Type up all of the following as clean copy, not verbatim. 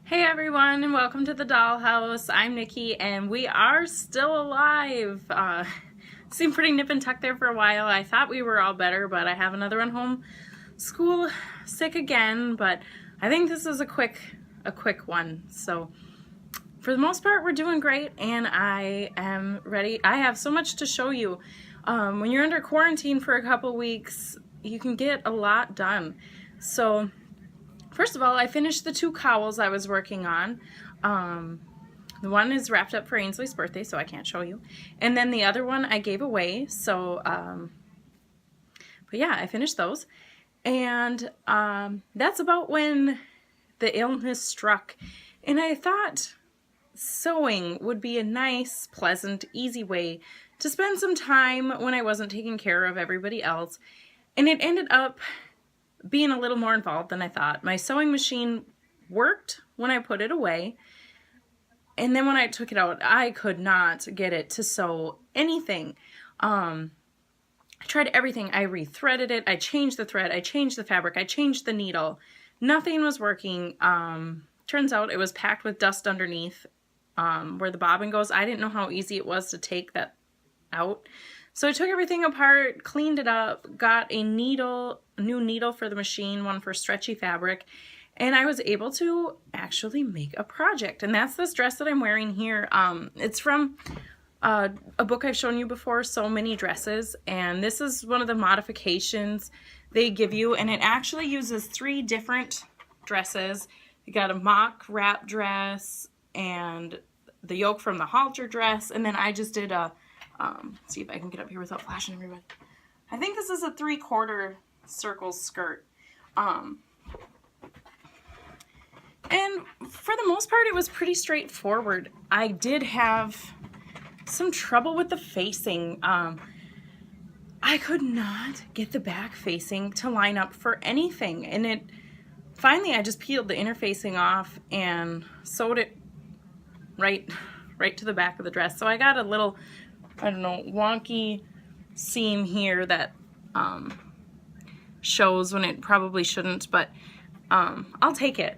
Hey everyone, and welcome to the Dollhouse. I'm Nikki, and we are still alive. Seemed pretty nip and tuck there for a while. I thought we were all better, but I have another one home school sick again. But I think this is a quick one. So for the most part, we're doing great, and I am ready. I have so much to show you. When you're under quarantine for a couple weeks, you can get a lot done. So first of all, I finished the 2 cowls I was working on. The one is wrapped up for Ainsley's birthday, so I can't show you. And then the other one I gave away, so, but yeah, I finished those. And that's about when the illness struck. And I thought sewing would be a nice, pleasant, easy way to spend some time when I wasn't taking care of everybody else. And it ended up being a little more involved than I thought. My sewing machine worked when I put it away, and then when I took it out, I could not get it to sew anything. I tried everything. I rethreaded it, I changed the thread, I changed the fabric, I changed the needle. Nothing was working. Turns out it was packed with dust underneath where the bobbin goes. I didn't know how easy it was to take that out. So I took everything apart, cleaned it up, got a new needle for the machine, one for stretchy fabric, and I was able to actually make a project. And that's this dress that I'm wearing here. It's from a book I've shown you before, So Many Dresses, and this is one of the modifications they give you, and it actually uses 3 different dresses. You got a mock wrap dress and the yoke from the halter dress, and then I just did a see if I can get up here without flashing everybody. I think this is a 3/4 circle skirt. And for the most part, it was pretty straightforward. I did have some trouble with the facing. I could not get the back facing to line up for anything. And finally, I just peeled the inner facing off and sewed it right to the back of the dress. So I got a little, I don't know, wonky seam here that shows when it probably shouldn't, but I'll take it.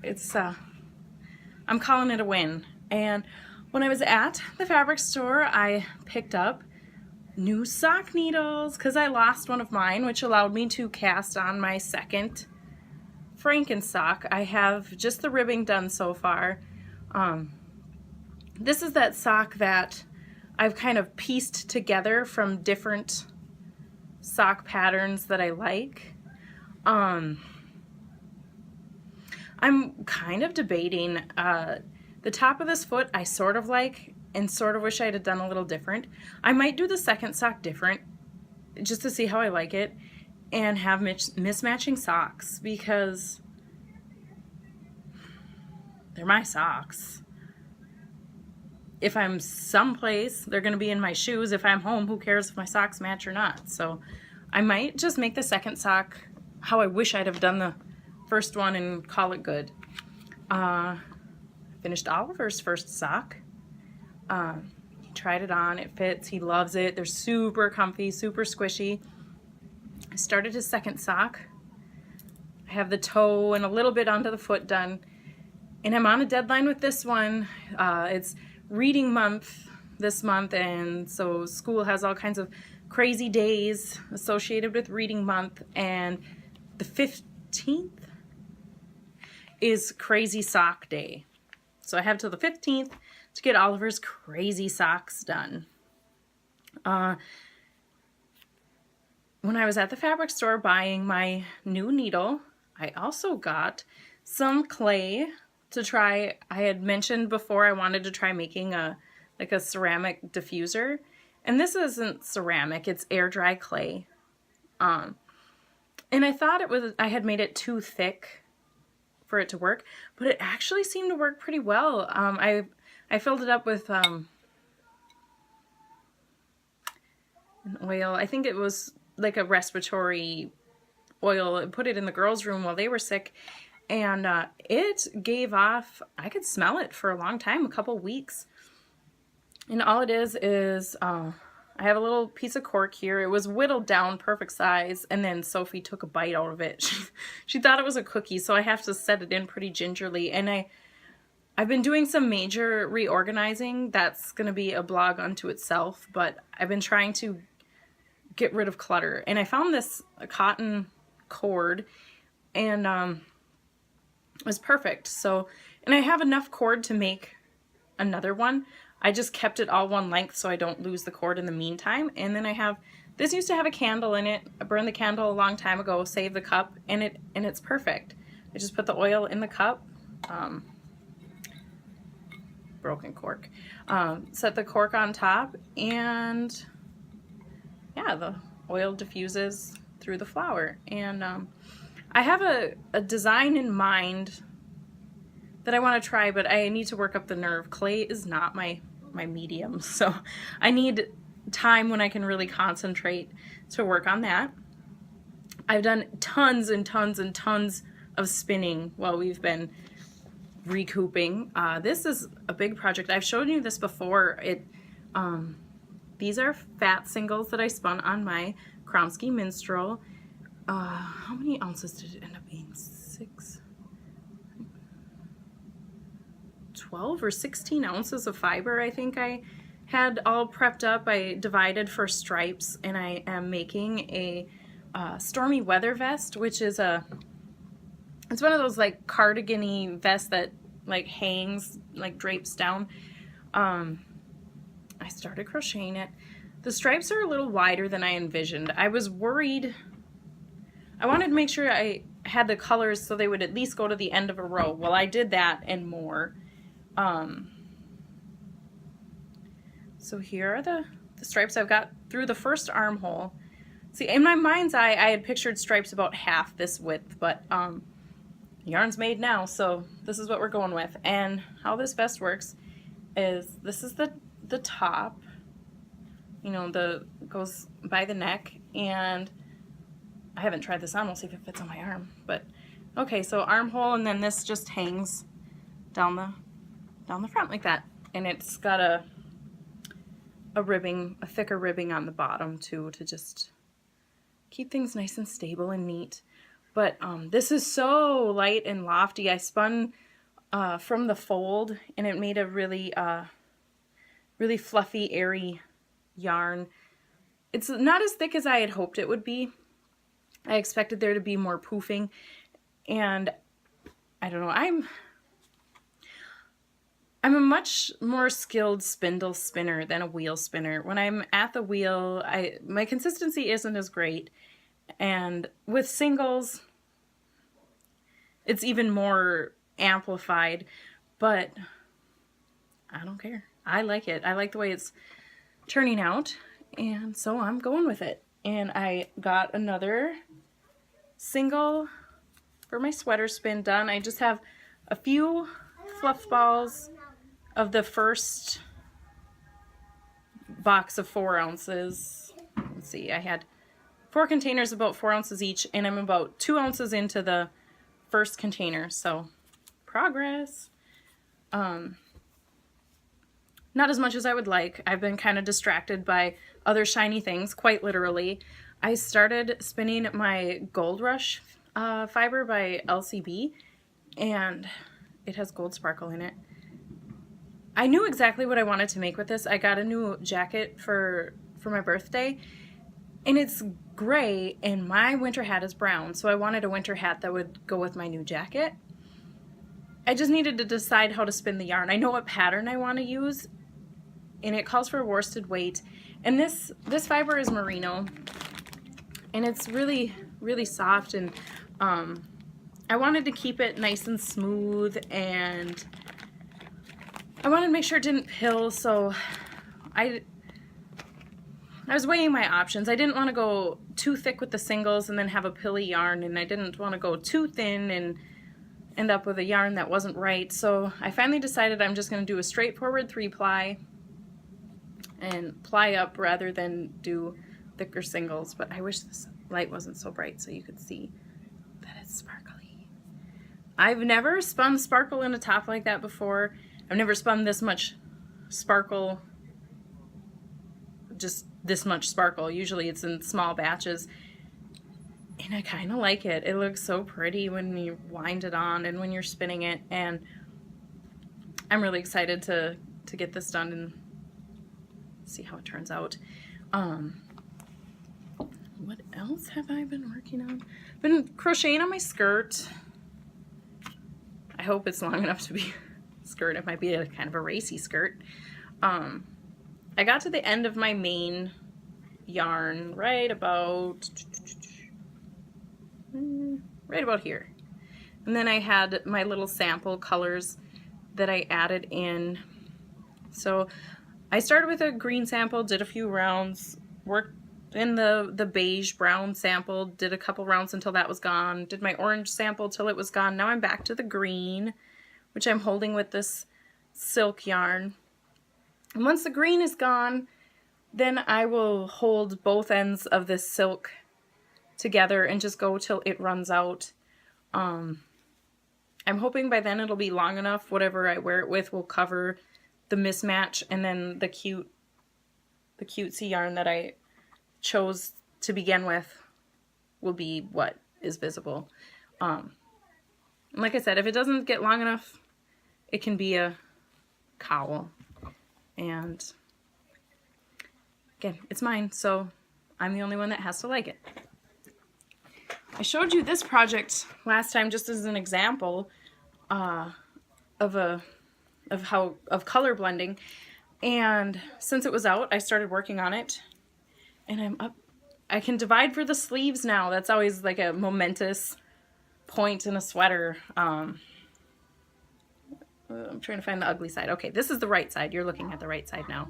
It's I'm calling it a win. And when I was at the fabric store, I picked up new sock needles because I lost one of mine, which allowed me to cast on my second Franken sock. I have just the ribbing done so far. This is that sock that I've kind of pieced together from different sock patterns that I like. I'm kind of debating the top of this foot I sort of like and sort of wish I had done a little different. I might do the second sock different just to see how I like it and have mismatching socks because they're my socks. If I'm someplace, they're going to be in my shoes. If I'm home, who cares if my socks match or not? So I might just make the second sock how I wish I'd have done the first one and call it good. Finished Oliver's first sock. He tried it on. It fits. He loves it. They're super comfy, super squishy. I started his second sock. I have the toe and a little bit onto the foot done. And I'm on a deadline with this one. It's reading month this month, and so school has all kinds of crazy days associated with reading month, and the 15th is crazy sock day. So I have till the 15th to get Oliver's crazy socks done. When I was at the fabric store buying my new needle, I also got some clay to try. I had mentioned before I wanted to try making a ceramic diffuser, and this isn't ceramic, it's air dry clay. And I thought I had made it too thick for it to work, but it actually seemed to work pretty well. I filled it up with an oil. I think it was like a respiratory oil. I put it in the girls' room while they were sick, and it gave off, I could smell it for a long time, a couple weeks. And all it is I have a little piece of cork here. It was whittled down perfect size, and then Sophie took a bite out of it. She thought it was a cookie, so I have to set it in pretty gingerly. And I've been doing some major reorganizing. That's going to be a blog unto itself, but I've been trying to get rid of clutter. And I found this cotton cord, and it was perfect. So, and I have enough cord to make another one. I just kept it all one length so I don't lose the cord in the meantime. And then I have, this used to have a candle in it. I burned the candle a long time ago, saved the cup, and it's perfect. I just put the oil in the cup, broken cork, set the cork on top, and yeah, the oil diffuses through the flour. And I have a design in mind that I want to try, but I need to work up the nerve. Clay is not my medium, so I need time when I can really concentrate to work on that. I've done tons and tons and tons of spinning while we've been recouping. This is a big project. I've shown you this before. These are fat singles that I spun on my Kronsky Minstrel. How many ounces did it end up being? 12 or 16 ounces of fiber, I think I had all prepped up. I divided for stripes, and I am making a stormy weather vest, which is it's one of those like cardigan-y vests that like hangs, like drapes down. I started crocheting it. The stripes are a little wider than I envisioned. I was worried. I wanted to make sure I had the colors so they would at least go to the end of a row. Well, I did that and more. So here are the stripes I've got through the first armhole. See, in my mind's eye, I had pictured stripes about half this width, but yarn's made now, so this is what we're going with. And how this vest works is this is the top, you know, goes by the neck, and I haven't tried this on. We'll see if it fits on my arm. But okay, so armhole, and then this just hangs down the front like that, and it's got a ribbing, a thicker ribbing on the bottom too, to just keep things nice and stable and neat. But this is so light and lofty. I spun from the fold, and it made a really really fluffy, airy yarn. It's not as thick as I had hoped it would be. I expected there to be more poofing, and I don't know, I'm a much more skilled spindle spinner than a wheel spinner. When I'm at the wheel, my consistency isn't as great, and with singles, it's even more amplified, but I don't care. I like it. I like the way it's turning out, and so I'm going with it. And I got another single for my sweater spin done. I just have a few fluff balls of the first box of 4 ounces. Let's see, I had 4 containers about 4 ounces each, and I'm about 2 ounces into the first container, so progress. Not as much as I would like. I've been kind of distracted by other shiny things, quite literally. I started spinning my Gold Rush fiber by LCB, and it has gold sparkle in it. I knew exactly what I wanted to make with this. I got a new jacket for my birthday, and it's gray, and my winter hat is brown, so I wanted a winter hat that would go with my new jacket. I just needed to decide how to spin the yarn. I know what pattern I want to use, and it calls for worsted weight. And this fiber is merino, and it's really, really soft, and I wanted to keep it nice and smooth, and I wanted to make sure it didn't pill, so I was weighing my options. I didn't want to go too thick with the singles and then have a pilly yarn, and I didn't want to go too thin and end up with a yarn that wasn't right. So I finally decided I'm just going to do a straightforward 3-ply and ply up rather than do thicker singles. But I wish this light wasn't so bright so you could see that it's sparkly. I've never spun sparkle in a top like that before. I've never spun this much sparkle just this much sparkle. Usually it's in small batches. And I kind of like it. It looks so pretty when you wind it on and when you're spinning it. And I'm really excited to get this done and see how it turns out. What else have I been working on? Been crocheting on my skirt. I hope it's long enough to be a skirt. It might be a kind of a racy skirt. I got to the end of my main yarn right about here. And then I had my little sample colors that I added in. So I started with a green sample, did a few rounds, worked in the beige brown sample, did a couple rounds until that was gone, did my orange sample till it was gone. Now I'm back to the green, which I'm holding with this silk yarn. And once the green is gone, then I will hold both ends of this silk together and just go till it runs out. I'm hoping by then it'll be long enough, whatever I wear it with will cover the mismatch, and then the cutesy yarn that I chose to begin with will be what is visible. Like I said, if it doesn't get long enough, it can be a cowl. And again, it's mine, so I'm the only one that has to like it. I showed you this project last time just as an example of color blending, and since it was out, I started working on it, and I'm up. I can divide for the sleeves now. That's always like a momentous point in a sweater. I'm trying to find the ugly side. Okay, this is the right side. You're looking at the right side now.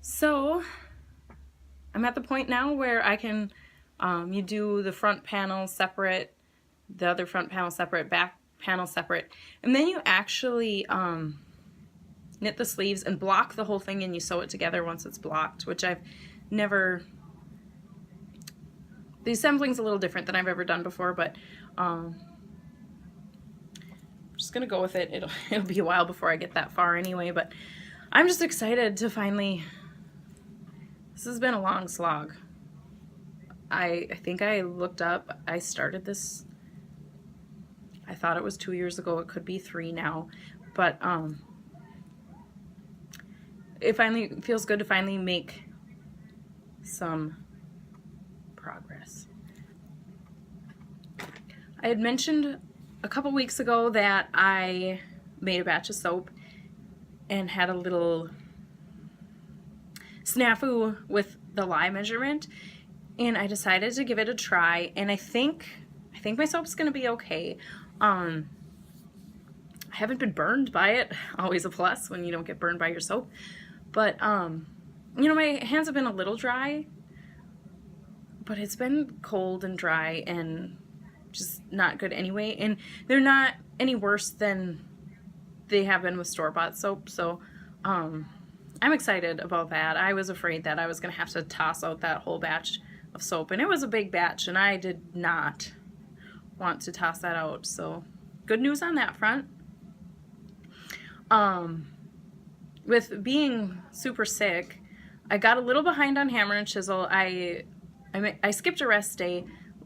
So I'm at the point now where I can, you do the front panel separate, the other front panel separate, back panel separate, and then you actually knit the sleeves and block the whole thing, and you sew it together once it's blocked, which I've never, the assembling's a little different than I've ever done before, but I'm just gonna go with it. It'll be a while before I get that far anyway, but I'm just excited to finally, this has been a long slog. I think I looked up, I started this, I thought it was 2 years ago, it could be 3 now, but it finally feels good to finally make some progress. I had mentioned a couple weeks ago that I made a batch of soap and had a little snafu with the lye measurement, and I decided to give it a try, and I think my soap's gonna be okay. I haven't been burned by it, always a plus when you don't get burned by your soap, but you know, my hands have been a little dry, but it's been cold and dry and just not good anyway, and they're not any worse than they have been with store-bought soap, so I'm excited about that. I was afraid that I was gonna have to toss out that whole batch of soap, and it was a big batch, and I did not want to toss that out, so good news on that front. With being super sick, I got a little behind on hammer and chisel. I skipped a rest day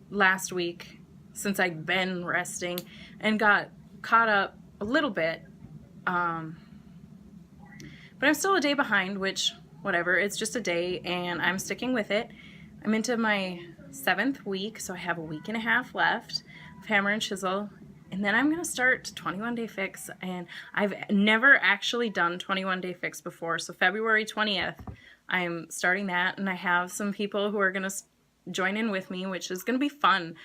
last week since I'd been resting and got caught up a little bit, but I'm still a day behind, which whatever, it's just a day and I'm sticking with it. I'm into my 7th week, so I have a week and a half left of hammer and chisel, and then I'm gonna start 21 Day Fix, and I've never actually done 21 Day Fix before, so February 20th I'm starting that, and I have some people who are gonna join in with me, which is gonna be fun.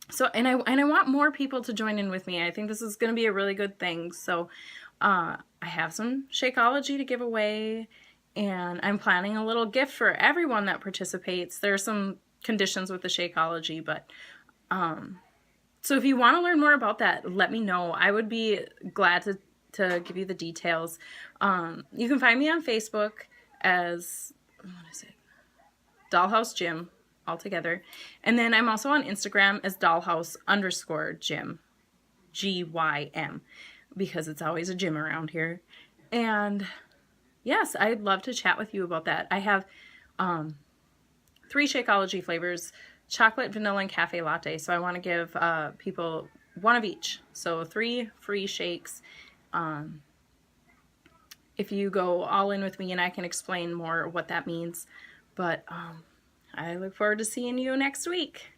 So and I want more people to join in with me. I think this is gonna be a really good thing. So I have some Shakeology to give away, and I'm planning a little gift for everyone that participates. There are some conditions with the Shakeology, but so if you want to learn more about that, let me know. I would be glad to give you the details. You can find me on Facebook as, what is it? Dahlhouse Gym, all together. And then I'm also on Instagram as Dahlhouse_Gym, GYM, because it's always a gym around here. And yes, I'd love to chat with you about that. I have 3 Shakeology flavors, chocolate, vanilla, and cafe latte. So I want to give people one of each. So 3 free shakes. If you go all in with me, and I can explain more what that means. But I look forward to seeing you next week.